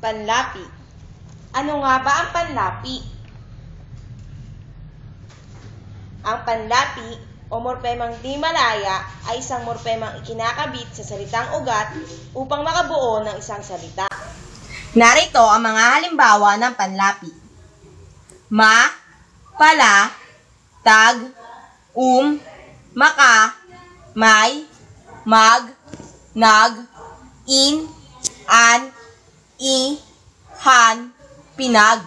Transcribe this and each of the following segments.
Panlapi. Ano nga ba ang panlapi? Ang panlapi o morpemang di malaya ay isang morpemang ikinakabit sa salitang ugat upang makabuo ng isang salita. Narito ang mga halimbawa ng panlapi. Ma, pala, tag, maka, may, mag, nag, in, an, i, han, pinag.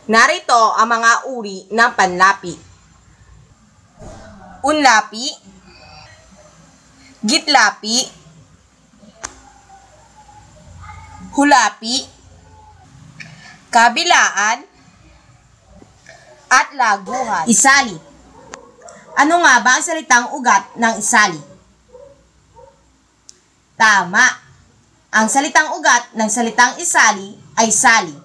Narito ang mga uri ng panlapi. Unlapi, gitlapi, hulapi, kabilaan, at laguhan. Isali. Ano nga ba ang salitang ugat ng isali? Tama. Ang salitang ugat ng salitang isali ay sali.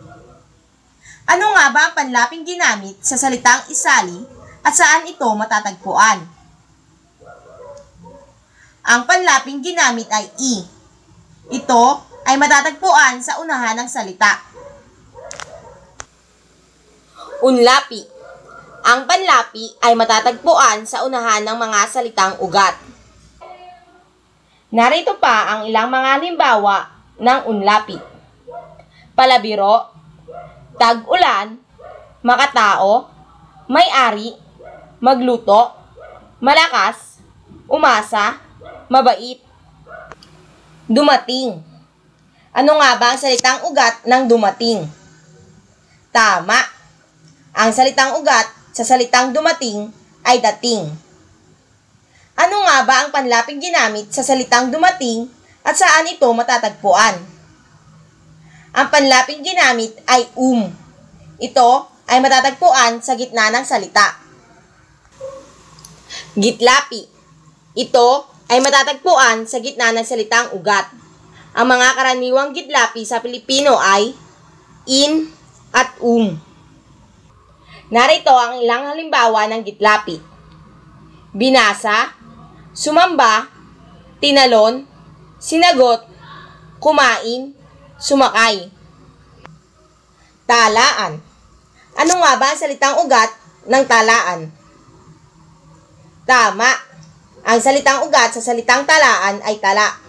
Ano nga ba ang panlaping ginamit sa salitang isali at saan ito matatagpuan? Ang panlaping ginamit ay i. Ito ay matatagpuan sa unahan ng salita. Unlapi. Ang panlapi ay matatagpuan sa unahan ng mga salitang ugat. Narito pa ang ilang mga halimbawa ng unlapi. Palabiro, tag-ulan, makatao, may-ari, magluto, malakas, umasa, mabait, dumating. Ano nga ba ang salitang ugat ng dumating? Tama. Ang salitang ugat sa salitang dumating ay dating. Ano nga ba ang panlaping ginamit sa salitang dumating at saan ito matatagpuan? Ang panlaping ginamit ay Ito ay matatagpuan sa gitna ng salita. Gitlapi. Ito ay matatagpuan sa gitna ng salitang ugat. Ang mga karaniwang gitlapi sa Pilipino ay in at Narito ang ilang halimbawa ng gitlapi. Binasa, sumamba, tinalon, sinagot, kumain, sumakay. Talaan. Ano nga ba ang salitang ugat ng talaan? Tama. Ang salitang ugat sa salitang talaan ay tala.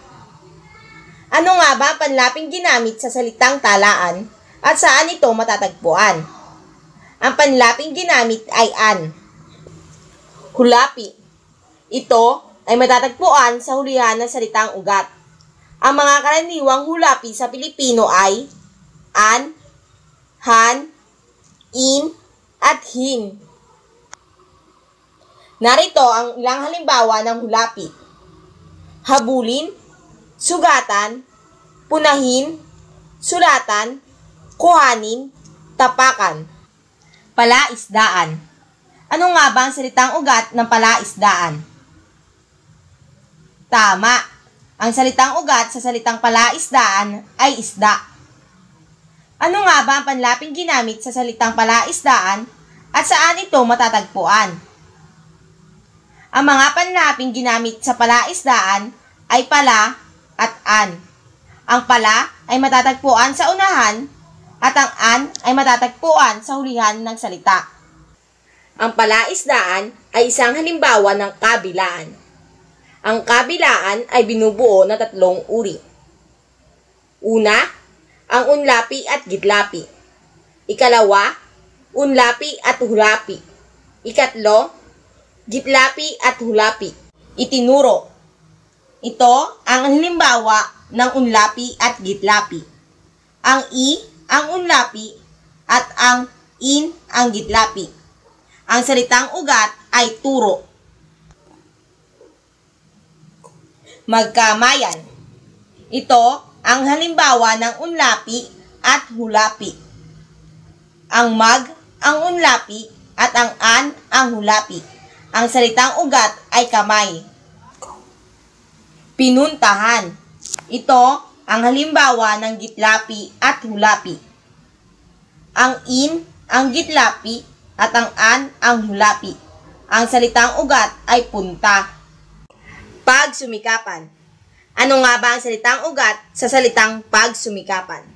Ano nga ba ang panlaping ginamit sa salitang talaan at saan ito matatagpuan? Ang panlaping ginamit ay an. Hulapi. Ito ay matatagpuan sa hulihan ng salitang ugat. Ang mga karaniwang hulapi sa Pilipino ay an, han, in, at hin. Narito ang ilang halimbawa ng hulapi. Habulin, sugatan, punahin, sulatan, kuhanin, tapakan. Palaisdaan. Ano nga ba ang salitang ugat ng palaisdaan? Tama. Ang salitang ugat sa salitang palaisdaan ay isda. Ano nga ba ang panlaping ginamit sa salitang palaisdaan at saan ito matatagpuan? Ang mga panlaping ginamit sa palaisdaan ay pala at an. Ang pala ay matatagpuan sa unahan at ang an ay matatagpuan sa hulihan ng salita. Ang palaisdaan ay isang halimbawa ng kabilaan. Ang kabilaan ay binubuo ng 3 uri. Una, ang unlapi at gitlapi. Ikalawa, unlapi at hulapi. Ikatlo, gitlapi at hulapi. Itinuro. Ito ang halimbawa ng unlapi at gitlapi. Ang ang unlapi at ang in ang gitlapi. Ang salitang ugat ay turo. Magkamayan. Ito ang halimbawa ng unlapi at hulapi. Ang mag ang unlapi at ang an ang hulapi. Ang salitang ugat ay kamay. Pinuntahan. Ito ang halimbawa ng gitlapi at hulapi. Ang in ang gitlapi at ang an ang hulapi. Ang salitang ugat ay punta. Pagsumikapan. Ano nga ba ang salitang ugat sa salitang pagsumikapan?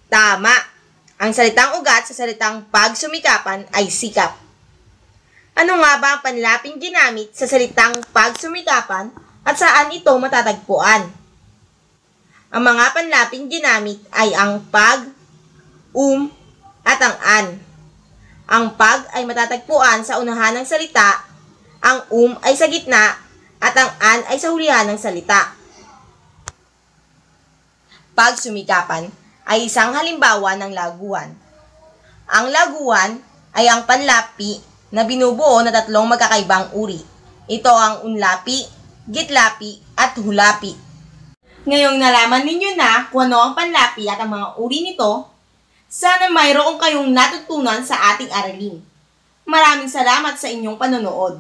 Tama! Ang salitang ugat sa salitang pagsumikapan ay sikap. Ano nga ba ang panlaping ginamit sa salitang pagsumikapan at saan ito matatagpuan? Ang mga panlaping ginamit ay ang pag, at ang an. Ang pag ay matatagpuan sa unahan ng salita, ang ay sa gitna, at ang an ay sa hulihan ng salita. Pagsumikapan ay isang halimbawa ng laguhan. Ang laguhan ay ang panlapi na binubuo na tatlong magkakaibang uri. Ito ang unlapi, gitlapi, at hulapi. Ngayong nalaman ninyo na kung ano ang panlapi at ang mga uri nito, sana mayroon kayong natutunan sa ating aralin. Maraming salamat sa inyong panonood.